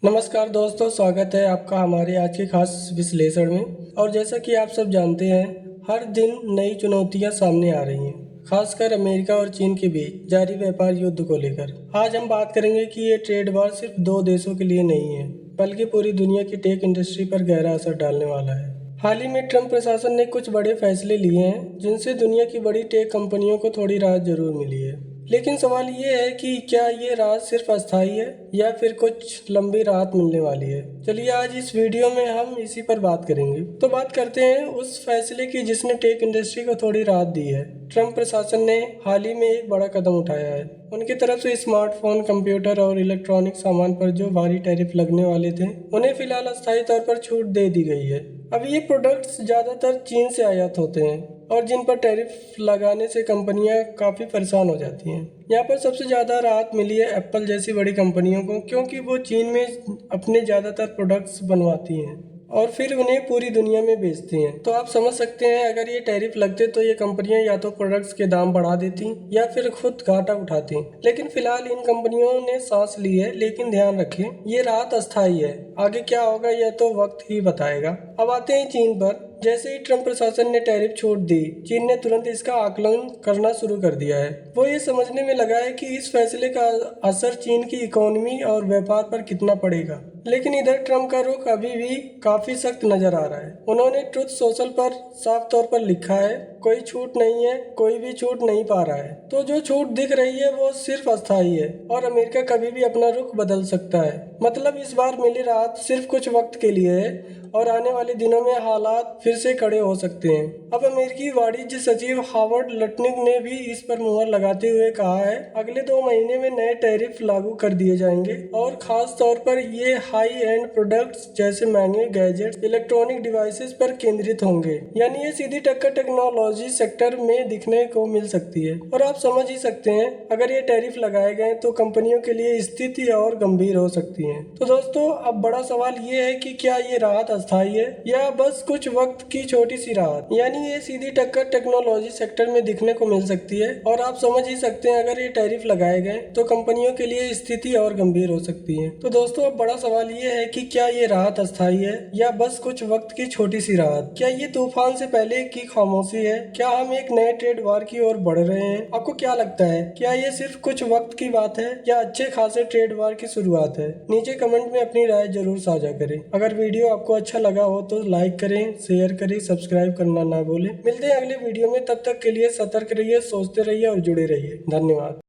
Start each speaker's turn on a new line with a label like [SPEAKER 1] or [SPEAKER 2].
[SPEAKER 1] नमस्कार दोस्तों, स्वागत है आपका हमारे आज के खास विश्लेषण में। और जैसा कि आप सब जानते हैं, हर दिन नई चुनौतियां सामने आ रही हैं, खासकर अमेरिका और चीन के बीच जारी व्यापार युद्ध को लेकर। आज हम बात करेंगे कि ये ट्रेड वॉर सिर्फ दो देशों के लिए नहीं है, बल्कि पूरी दुनिया की टेक इंडस्ट्री पर गहरा असर डालने वाला है। हाल ही में ट्रंप प्रशासन ने कुछ बड़े फैसले लिए हैं, जिनसे दुनिया की बड़ी टेक कंपनियों को थोड़ी राहत जरूर मिली है। लेकिन सवाल ये है कि क्या ये राहत सिर्फ अस्थायी है या फिर कुछ लंबी राहत मिलने वाली है। चलिए आज इस वीडियो में हम इसी पर बात करेंगे। तो बात करते हैं उस फैसले की जिसने टेक इंडस्ट्री को थोड़ी राहत दी है। ट्रंप प्रशासन ने हाल ही में एक बड़ा कदम उठाया है। उनकी तरफ से स्मार्टफोन, कंप्यूटर और इलेक्ट्रॉनिक सामान पर जो भारी टैरिफ लगने वाले थे, उन्हें फिलहाल अस्थायी तौर पर छूट दे दी गई है। अब ये प्रोडक्ट्स ज्यादातर चीन से आयात होते हैं और जिन पर टैरिफ लगाने से कंपनियां काफ़ी परेशान हो जाती हैं। यहाँ पर सबसे ज़्यादा राहत मिली है एप्पल जैसी बड़ी कंपनियों को, क्योंकि वो चीन में अपने ज़्यादातर प्रोडक्ट्स बनवाती हैं और फिर उन्हें पूरी दुनिया में बेचती हैं। तो आप समझ सकते हैं, अगर ये टैरिफ लगते तो ये कंपनियां या तो प्रोडक्ट्स के दाम बढ़ा देती या फिर खुद घाटा उठाती। लेकिन फिलहाल इन कंपनियों ने सांस ली है। लेकिन ध्यान रखें, ये राहत अस्थायी है, आगे क्या होगा यह तो वक्त ही बताएगा। अब आते हैं चीन पर। जैसे ही ट्रंप प्रशासन ने टैरिफ छूट दी, चीन ने तुरंत इसका आकलन करना शुरू कर दिया है। वो ये समझने में लगा है कि इस फैसले का असर चीन की इकोनॉमी और व्यापार पर कितना पड़ेगा। लेकिन इधर ट्रंप का रुख अभी भी काफी सख्त नजर आ रहा है। उन्होंने ट्रुथ सोशल पर साफ तौर पर लिखा है, कोई छूट नहीं है, कोई भी छूट नहीं पा रहा है। तो जो छूट दिख रही है वो सिर्फ अस्थायी है और अमेरिका कभी भी अपना रुख बदल सकता है। मतलब इस बार मिली राहत सिर्फ कुछ वक्त के लिए है और आने वाले दिनों में हालात फिर से खड़े हो सकते हैं। अब अमेरिकी वाणिज्य सचिव हावर्ड लटनिक ने भी इस पर मुहर लगाते हुए कहा है, अगले 2 महीने में नए टैरिफ लागू कर दिए जाएंगे और खास तौर पर ये हाई एंड प्रोडक्ट्स जैसे महंगे गैजेट्स, इलेक्ट्रॉनिक डिवाइसेस पर केंद्रित होंगे। यानी ये सीधी टक्कर टेक्नोलॉजी सेक्टर में दिखने को मिल सकती है। और आप समझ ही सकते हैं, अगर ये टैरिफ लगाए गए तो कंपनियों के लिए स्थिति और गंभीर हो सकती है। तो दोस्तों, अब बड़ा सवाल ये है कि क्या ये राहत अस्थायी है या बस कुछ वक्त की छोटी सी राहत। यानी ये सीधी टक्कर टेक्नोलॉजी सेक्टर में दिखने को मिल सकती है। और आप समझ ही सकते हैं, अगर ये टैरिफ लगाए गए तो कंपनियों के लिए स्थिति और गंभीर हो सकती है। तो दोस्तों, अब बड़ा सवाल ये है कि क्या ये राहत अस्थायी है या बस कुछ वक्त की छोटी सी राहत। क्या ये तूफान से पहले की खामोशी है? क्या हम एक नए ट्रेड वार की ओर बढ़ रहे हैं? आपको क्या लगता है, क्या ये सिर्फ कुछ वक्त की बात है या अच्छे खासे ट्रेड वार की शुरुआत है? नीचे कमेंट में अपनी राय जरूर साझा करें। अगर वीडियो आपको अच्छा लगा हो तो लाइक करें, शेयर करें, सब्सक्राइब करना ना भूलें। मिलते हैं अगले वीडियो में, तब तक के लिए सतर्क रहिए, सोचते रहिए और जुड़े रहिए। धन्यवाद।